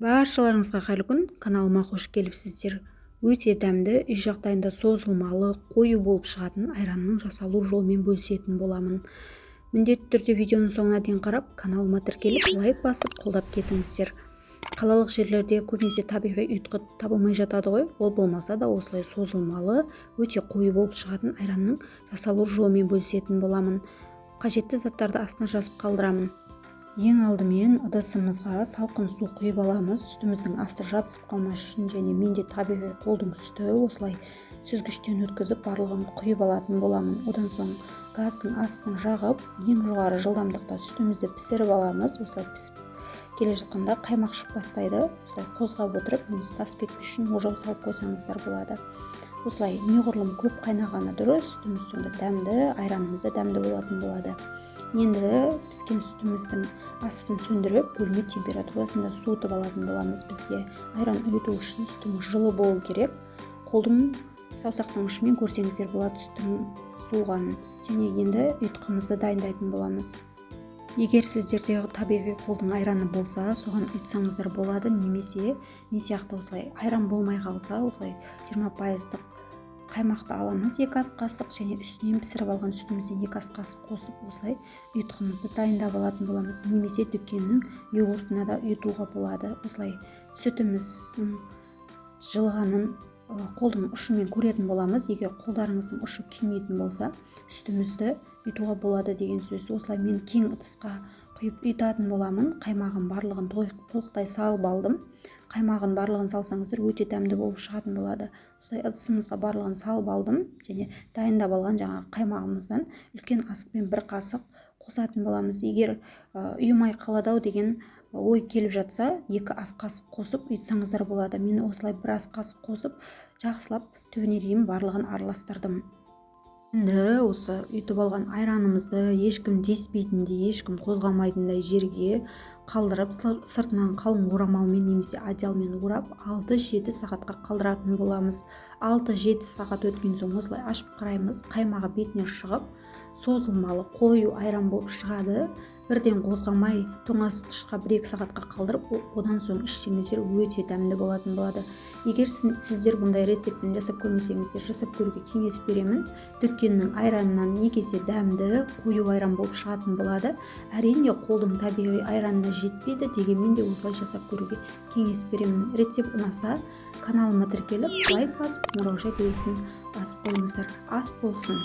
Баршаларыңызға қайырлы күн, каналыма қош келіпсіздер. Өте дәмді, үй жағдайында созылмалы, қою болып шығатын айранның жасалу жолымен бөлісетін боламын. Міндетті түрде видеоның соңына дейін қарап, каналыма тіркеліп, лайк басып, қолдап кетіңіздер. Қалалық жерлерде көбінесе табиғи ұйытқы табылмай жатады ғой, ол болмаса да осылай созылмалы, өте қою болып шығатын айранның жасалу жолымен бөлісетін боламын. Қажетті заттарды астына жазып қалдырамын. Ең алдымен ыдысымызға салқын су құйып аламыз. Үстіміздің асты жабысып қалмас үшін, және менде табиғи қолдың үсті осылай сүзгіштен өткізіп барлығын құйып алатын боламын. Одан соң газдың астын жағып, ең жоғары жылдамдықта үстімізді пісіріп аламыз. Осылай пісіп келе жатқанда қаймақ шығып бастайды. Осылай қозғап отырып, немесе тасып кетпес үшін ожау салып қойсаңыздар болады. Осылай неғұрлым көп қайнағаны дұрыс, сүтіміз сонда дәмді, айранымыз да дәмді болатын болады. Енді піскен сүтіміздің астын сөндіріп, бөлме температурасында суытып алатын боламыз. Бізге айран ұйыту үшін сүтіміз жылы болу керек. Қолдың саусақтың ұшымен көрсеңіздер болады сүттің суығанын. Және енді ұйытқымызды дайындайтын боламыз. Егер сіздерде табиғи қолдың айраны болса, соған ұйытсаңыздар болады, немесе не сияқты осылай айран болмай қалса, осылай 20%-ық қаймақты аламыз 2 ас қасық, және үстінен пісіріп алған сүтімізден 2 ас қасық қосып, осылай ұйытқымызды дайындап алатын боламыз. Немесе дүкеннің йогуртына да ұйытуға болады. Осылай сүтіміздің жылығанын қолдың ұшымен көретін боламыз. Егер қолдарыңыздың ұшы күймейтін болса, сүтімізді ұйытуға болады деген сөз. Осылай мен кең ыдысқа құйып ұйытатын боламын. Қаймағын барлығын толықтай салып алдым. Қаймағын барлығын салсаңыздар өте дәмді болып шығатын болады. Осылай ыдысымызға барлығын салып алдым, және дайындап алған жаңағы қаймағымыздан үлкен асықпен 1 қасық қосатын боламыз. Егер ұйымай қалады деген ой келіп жатса, 2 ас қасық қосып ұйытсаңыздар болады. Мен осылай 1 ас қасық қосып, жақсылап түбіне дейін барлығын араластырдым. Енді осы ұйытып алған айранымызды ешкім теспейтіндей, ешкім қозғамайтындай жерге қалдырып, сыртынан қалың орамалмен немесе одеялмен орап 6-7 сағатқа қалдыратын боламыз. 6-7 сағат өткен соң осылай ашып қараймыз. Қаймағы бетіне шығып, созылмалы қою айран болып шығады. Бірден қозғамай тоңазытқышқа 1-2 сағатқа қалдырып, одан соң ішсеңіздер өте дәмді болатын болады. Егер сіздер бұндай рецептпен жасап көрмесеңіздер, жасап көруге кеңес беремін. Дүкеннің айранынан екі есе дәмді, қою айран болып шығатын болады. Әрине қолдың табиғи айранына жетпейді, дегенмен де осылай жасап көруге кеңес беремін. Рецепт ұнаса, каналыма тіркеліп, лайк басып, қоңыраушай белгісін басып қойыңыздар. Ас болсын!